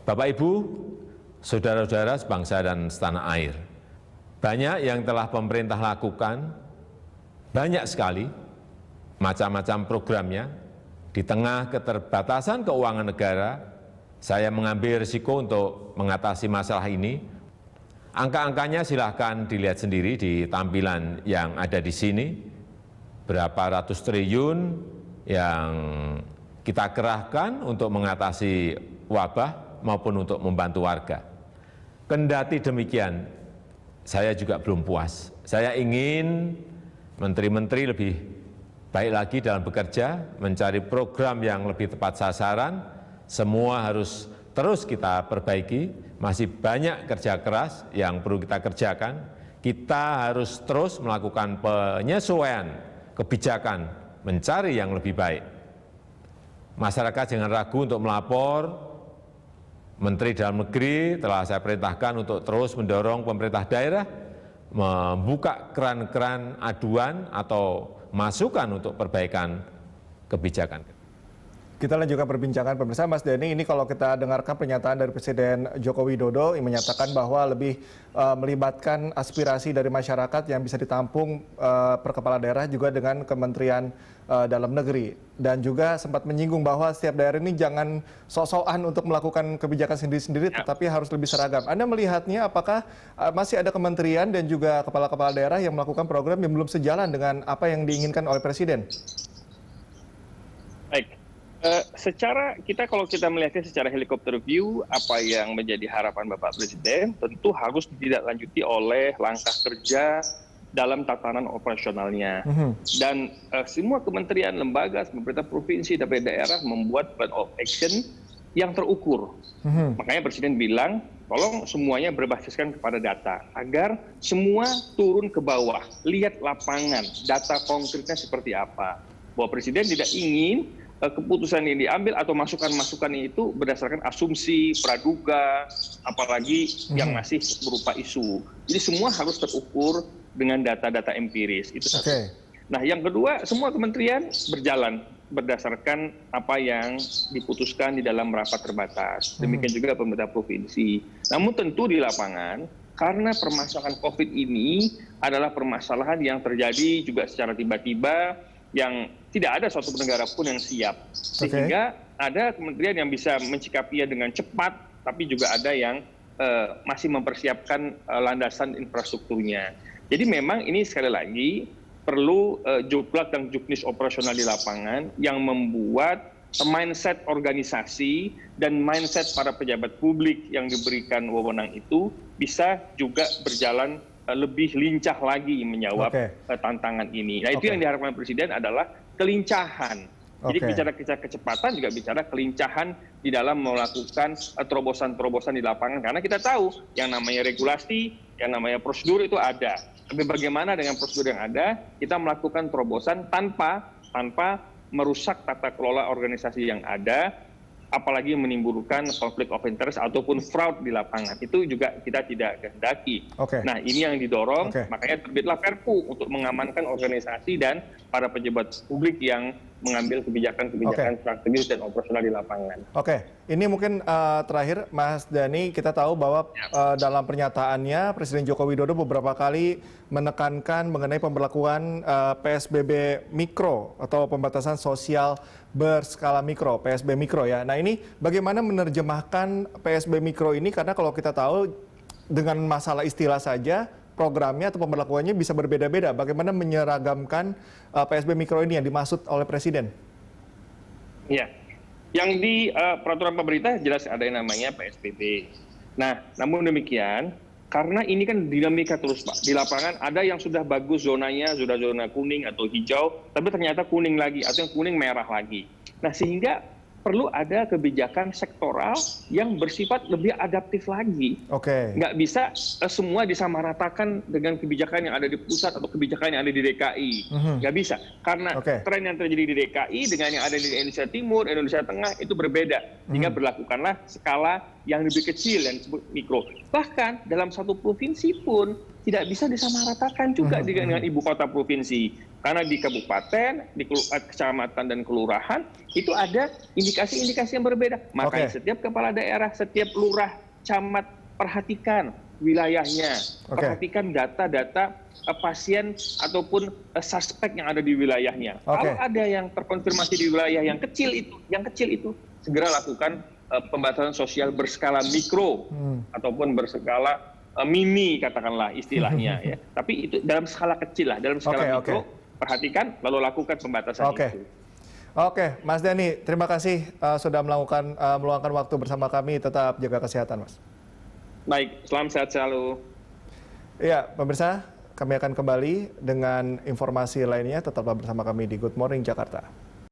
Bapak Ibu, saudara-saudara sebangsa dan setanah air, banyak yang telah pemerintah lakukan, banyak sekali macam-macam programnya. Di tengah keterbatasan keuangan negara, saya mengambil risiko untuk mengatasi masalah ini. Angka-angkanya silahkan dilihat sendiri di tampilan yang ada di sini. Berapa ratus triliun yang kita kerahkan untuk mengatasi wabah maupun untuk membantu warga. Kendati demikian, saya juga belum puas. Saya ingin menteri-menteri lebih baik lagi dalam bekerja, mencari program yang lebih tepat sasaran. Semua harus terus kita perbaiki, masih banyak kerja keras yang perlu kita kerjakan. Kita harus terus melakukan penyesuaian kebijakan, mencari yang lebih baik. Masyarakat jangan ragu untuk melapor. Menteri Dalam Negeri telah saya perintahkan untuk terus mendorong pemerintah daerah membuka keran-keran aduan atau masukan untuk perbaikan kebijakan. Kita lanjutkan perbincangan pemirsa. Mas Denny, ini kalau kita dengarkan pernyataan dari Presiden Joko Widodo yang menyatakan bahwa lebih melibatkan aspirasi dari masyarakat yang bisa ditampung per kepala daerah juga dengan Kementerian Dalam Negeri. Dan juga sempat menyinggung bahwa setiap daerah ini jangan sok-sokan untuk melakukan kebijakan sendiri-sendiri, tetapi harus lebih seragam. Anda melihatnya apakah masih ada kementerian dan juga kepala-kepala daerah yang melakukan program yang belum sejalan dengan apa yang diinginkan oleh Presiden? Baik. Kalau kita melihatnya secara helikopter view, apa yang menjadi harapan Bapak Presiden tentu harus ditindaklanjuti oleh langkah kerja dalam tatanan operasionalnya. Dan semua kementerian, lembaga, pemerintah provinsi dan daerah membuat plan of action yang terukur. Makanya Presiden bilang, tolong semuanya berbasiskan kepada data, agar semua turun ke bawah, lihat lapangan, data konkretnya seperti apa. Bahwa Presiden tidak ingin keputusan yang diambil atau masukan-masukan itu berdasarkan asumsi, praduga, apalagi yang masih berupa isu. Jadi semua harus terukur dengan data-data empiris. Itu satu. Nah, yang kedua, semua kementerian berjalan berdasarkan apa yang diputuskan di dalam rapat terbatas. Demikian juga pemerintah provinsi. Namun tentu di lapangan, karena permasalahan COVID ini adalah permasalahan yang terjadi juga secara tiba-tiba, yang tidak ada suatu negara pun yang siap. Sehingga ada kementerian yang bisa mencikapinya dengan cepat, tapi juga ada yang masih mempersiapkan landasan infrastrukturnya. Jadi memang ini sekali lagi perlu juklak dan juknis operasional di lapangan yang membuat mindset organisasi dan mindset para pejabat publik yang diberikan wewenang itu bisa juga berjalan lebih lincah lagi menjawab tantangan ini. Nah, itu yang diharapkan Presiden adalah kelincahan. Jadi bicara kecepatan juga bicara kelincahan di dalam melakukan terobosan-terobosan di lapangan. Karena kita tahu yang namanya regulasi, yang namanya prosedur itu ada. Tapi bagaimana dengan prosedur yang ada, kita melakukan terobosan tanpa merusak tata kelola organisasi yang ada, apalagi menimbulkan konflik of interest ataupun fraud di lapangan. Itu juga kita tidak kehendaki. Nah, ini yang didorong, makanya terbitlah Perpu untuk mengamankan organisasi dan para pejabat publik yang mengambil kebijakan-kebijakan strategis dan operasional di lapangan. Ini mungkin terakhir, Mas Dhani, kita tahu bahwa dalam pernyataannya Presiden Joko Widodo beberapa kali menekankan mengenai pemberlakuan PSBB mikro atau pembatasan sosial berskala mikro, PSB mikro ya. Nah, ini bagaimana menerjemahkan PSB mikro ini, karena kalau kita tahu dengan masalah istilah saja programnya atau pemberlakuannya bisa berbeda-beda. Bagaimana menyeragamkan PSB mikro ini yang dimaksud oleh Presiden? Ya, yang di peraturan pemerintah jelas ada yang namanya PSBB. Nah, namun demikian, karena ini kan dinamika terus, Pak. Di lapangan ada yang sudah bagus zonanya, sudah zona kuning atau hijau, tapi ternyata kuning lagi, atau yang kuning merah lagi. Nah, sehingga perlu ada kebijakan sektoral yang bersifat lebih adaptif lagi. Nggak bisa semua disamaratakan dengan kebijakan yang ada di pusat atau kebijakan yang ada di DKI. Nggak bisa. Karena tren yang terjadi di DKI dengan yang ada di Indonesia Timur, Indonesia Tengah itu berbeda. Sehingga berlakukanlah skala yang lebih kecil yang disebut mikro. Bahkan dalam satu provinsi pun tidak bisa disamaratakan juga dengan ibu kota provinsi. Karena di kabupaten, di kecamatan dan kelurahan itu ada indikasi-indikasi yang berbeda. Makanya setiap kepala daerah, setiap lurah, camat perhatikan wilayahnya, perhatikan data-data pasien ataupun suspek yang ada di wilayahnya. Kalau ada yang terkonfirmasi di wilayah yang kecil itu segera lakukan pembatasan sosial berskala mikro ataupun berskala mini katakanlah istilahnya ya. Tapi itu dalam skala kecil lah, dalam skala mikro. Perhatikan, lalu lakukan pembatasan itu. Oke, Mas Denny, terima kasih sudah meluangkan waktu bersama kami. Tetap jaga kesehatan, Mas. Baik, selamat sehat selalu. Iya, pemirsa, kami akan kembali dengan informasi lainnya. Tetaplah bersama kami di Good Morning Jakarta.